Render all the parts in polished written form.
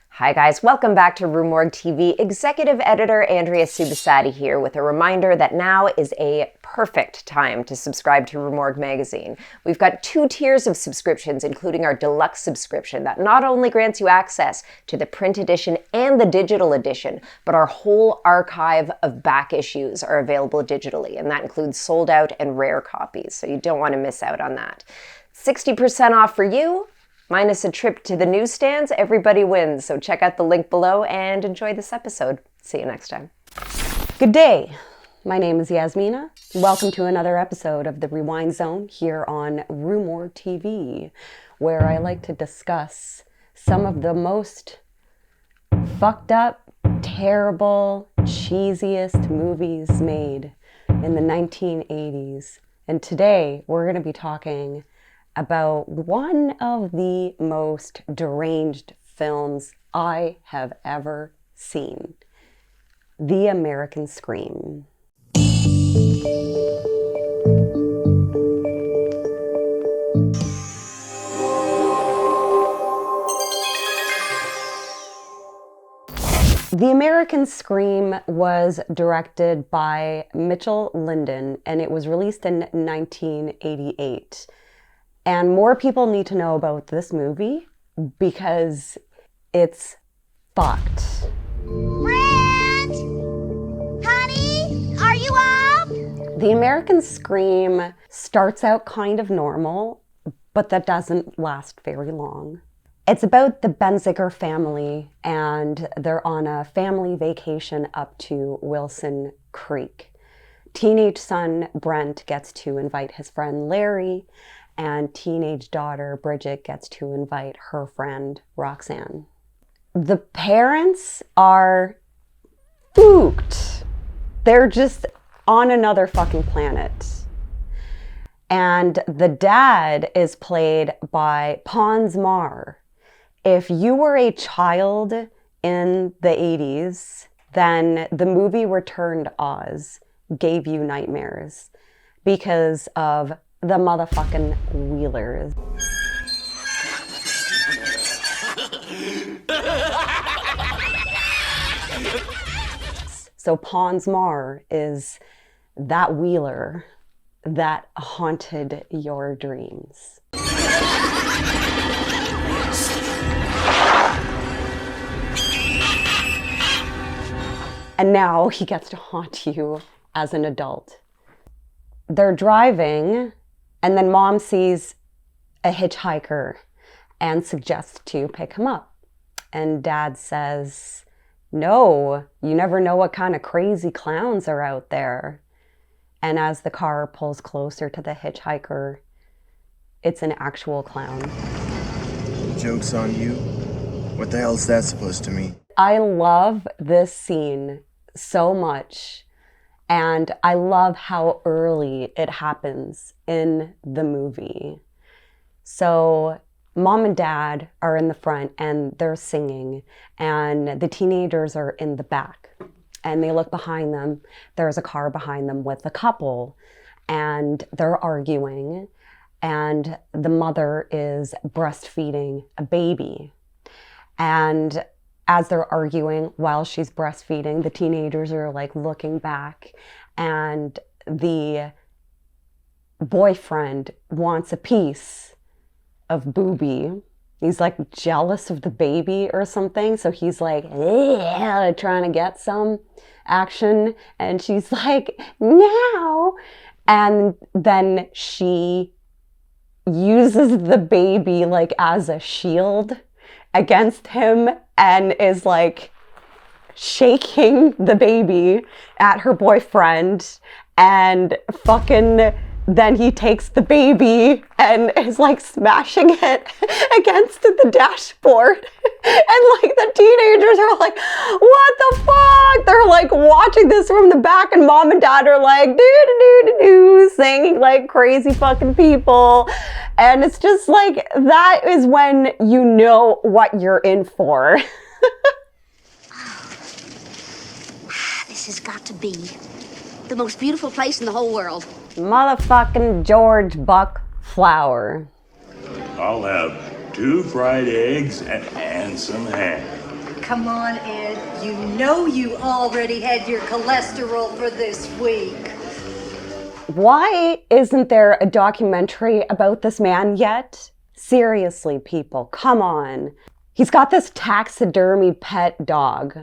Hi guys, welcome back to RUE MORGUE TV. Executive Editor Andrea Subasati here with a reminder that now is a perfect time to subscribe to RUE MORGUE magazine. We've got 2 tiers of subscriptions, including our deluxe subscription that not only grants you access to the print edition and the digital edition, but our whole archive of back issues are available digitally, and that includes sold out and rare copies, so you don't want to miss out on that. 60% off for you, minus a trip to the newsstands. Everybody wins. So check out the link below and enjoy this episode. See you next time. Good day. My name is Yasmina. Welcome to another episode of the Rewind Zone here on RUE MORGUE TV, where I like to discuss some of the most fucked up, terrible, cheesiest movies made in the 1980s. And today we're going to be talking about one of the most deranged films I have ever seen, The American Scream. The American Scream was directed by Mitchell Linden, and it was released in 1988. And more people need to know about this movie because it's fucked. Brent! Honey, are you up? The American Scream starts out kind of normal, but that doesn't last very long. It's about the Benziger family, and they're on a family vacation up to Wilson Creek. Teenage son Brent gets to invite his friend Larry, and teenage daughter Bridget gets to invite her friend Roxanne. The parents are spooked. They're just on another fucking planet. And the dad is played by Pons Maar. If you were a child in the 80s, then the movie Return to Oz gave you nightmares because of the motherfucking Wheelers. So Pons Maar is that Wheeler that haunted your dreams. And now he gets to haunt you as an adult. They're driving, and then mom sees a hitchhiker and suggests to pick him up. And dad says, no, you never know what kind of crazy clowns are out there. And as the car pulls closer to the hitchhiker, it's an actual clown. Joke's on you. What the hell is that supposed to mean? I love this scene so much. And I love how early it happens in the movie. So mom and dad are in the front and they're singing, and the teenagers are in the back. And they look behind them. There's a car behind them with a couple, and they're arguing. And the mother is breastfeeding a baby. And as they're arguing while she's breastfeeding, the teenagers are like looking back, and the boyfriend wants a piece of Booby. He's like jealous of the baby or something. So he's like, trying to get some action. And she's like, no. And then she uses the baby like as a shield against him and is like shaking the baby at her boyfriend, and fucking then he takes the baby and is like smashing it against the dashboard. And like the teenagers are like, what the fuck? They're like watching this from the back, and mom and dad are like do singing like crazy fucking people. And it's just like, that is when you know what you're in for. This has got to be the most beautiful place in the whole world. Motherfucking George Buck Flower. I'll have 2 fried eggs, and some ham. Come on, Ed. You know you already had your cholesterol for this week. Why isn't there a documentary about this man yet? Seriously, people, come on. He's got this taxidermy pet dog,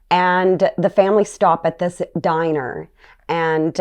and the family stop at this diner, and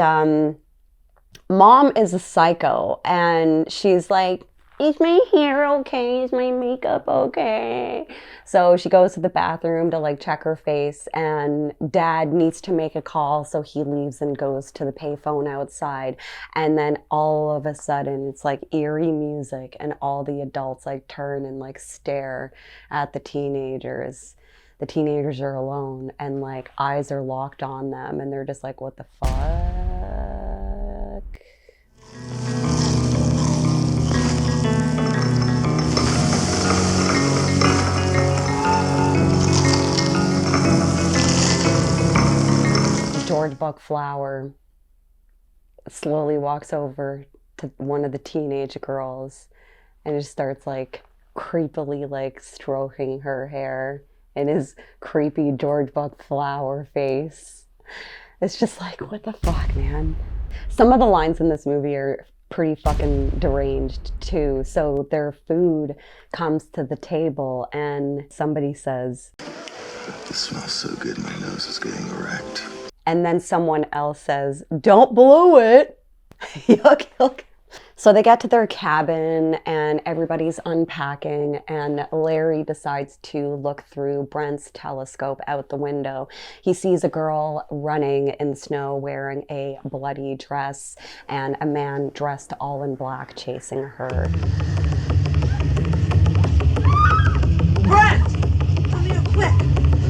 mom is a psycho, and she's like, is my hair okay? Is my makeup okay? So she goes to the bathroom to like check her face, and dad needs to make a call, so he leaves and goes to the payphone outside. And then all of a sudden it's like eerie music, and all the adults like turn and like stare at the teenagers. The teenagers are alone, and like eyes are locked on them, and they're just like, what the fuck? George Buck Flower slowly walks over to one of the teenage girls and just starts like creepily like stroking her hair in his creepy George Buck Flower face. It's just like, what the fuck, man? Some of the lines in this movie are pretty fucking deranged too. So their food comes to the table and somebody says, This smells so good, my nose is getting erect. and then someone else says, don't blow it. Yuck, yuck. So they get to their cabin and everybody's unpacking, and Larry decides to look through Brent's telescope out the window. He sees a girl running in snow wearing a bloody dress and a man dressed all in black chasing her. Brent! Come here quick!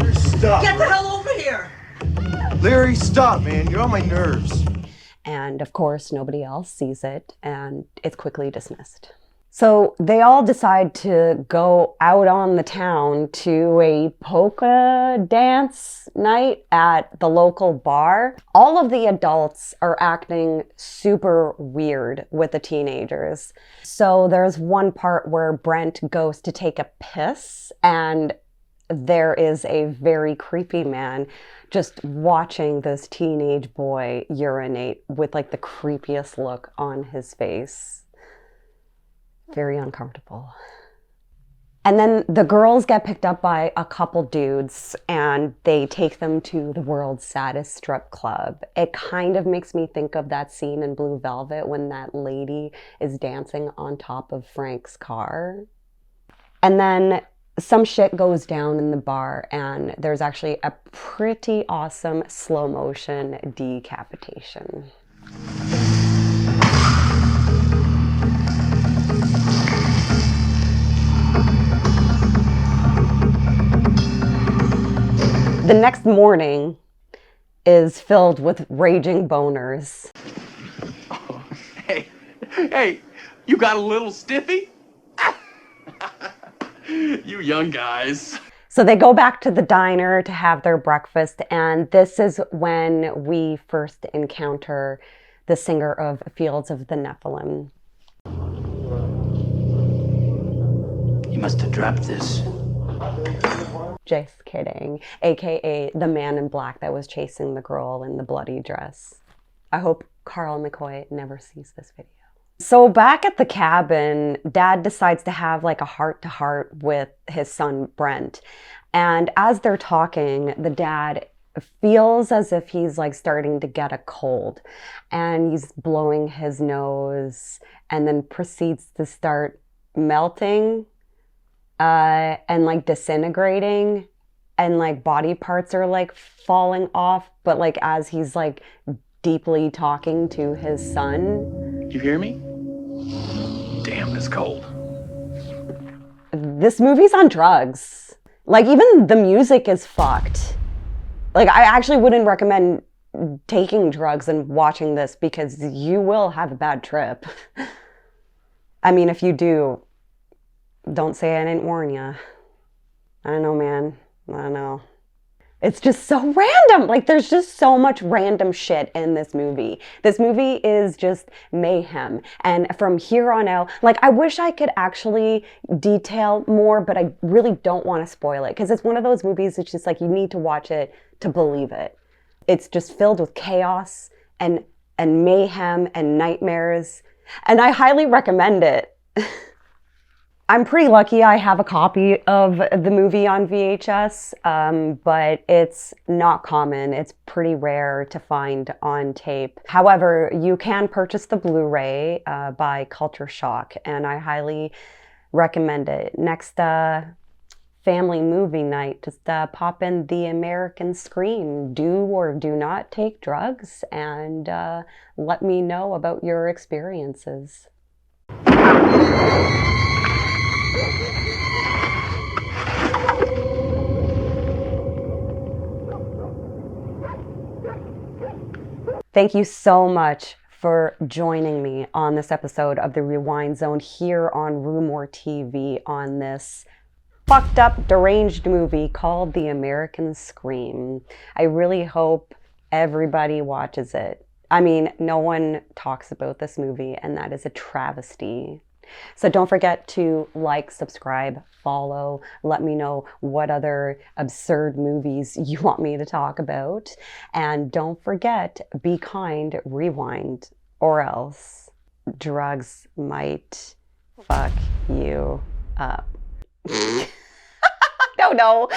Larry, stop! Get the hell over here! Larry, stop, man. You're on my nerves. And of course, nobody else sees it, and it's quickly dismissed. So they all decide to go out on the town to a polka dance night at the local bar. All of the adults are acting super weird with the teenagers. So there's one part where Brent goes to take a piss, and there is a very creepy man just watching this teenage boy urinate with like the creepiest look on his face. Very uncomfortable. And then the girls get picked up by a couple dudes and they take them to the world's saddest strip club. It kind of makes me think of that scene in Blue Velvet when that lady is dancing on top of Frank's car. And then some shit goes down in the bar, and there's actually a pretty awesome slow motion decapitation. The next morning is filled with raging boners. Oh, hey, you got a little stiffy? You young guys. So they go back to the diner to have their breakfast, and this is when we first encounter the singer of Fields of the Nephilim. You must have dropped this. Just kidding. AKA the man in black that was chasing the girl in the bloody dress. I hope Carl McCoy never sees this video. So back at the cabin, Dad decides to have like a heart-to-heart with his son Brent. And as they're talking, the dad feels as if he's like starting to get a cold. And he's blowing his nose and then proceeds to start melting and like disintegrating. And like body parts are like falling off. But like as he's like deeply talking to his son. You hear me? Damn, it's cold. This movie's on drugs. Like, even the music is fucked. Like, I actually wouldn't recommend taking drugs and watching this because you will have a bad trip. I mean, if you do, don't say I didn't warn you. I don't know, man. I don't know. It's just so random. Like, there's just so much random shit in this movie. This movie is just mayhem. And from here on out, like, I wish I could actually detail more, but I really don't want to spoil it, because it's one of those movies that's just like, you need to watch it to believe it. It's just filled with chaos and mayhem and nightmares. And I highly recommend it. I'm pretty lucky I have a copy of the movie on VHS, but it's not common. It's pretty rare to find on tape. However, you can purchase the Blu-ray by Culture Shock, and I highly recommend it. Next family movie night, just pop in The American Scream. Do or do not take drugs, and let me know about your experiences. Thank you so much for joining me on this episode of the Rewind Zone here on RUE MORGUE TV on this fucked up, deranged movie called The American Scream. I really hope everybody watches it. I mean, no one talks about this movie, and that is a travesty. So don't forget to like, subscribe, follow, let me know what other absurd movies you want me to talk about. And don't forget, be kind, rewind, or else drugs might fuck you up. I don't know.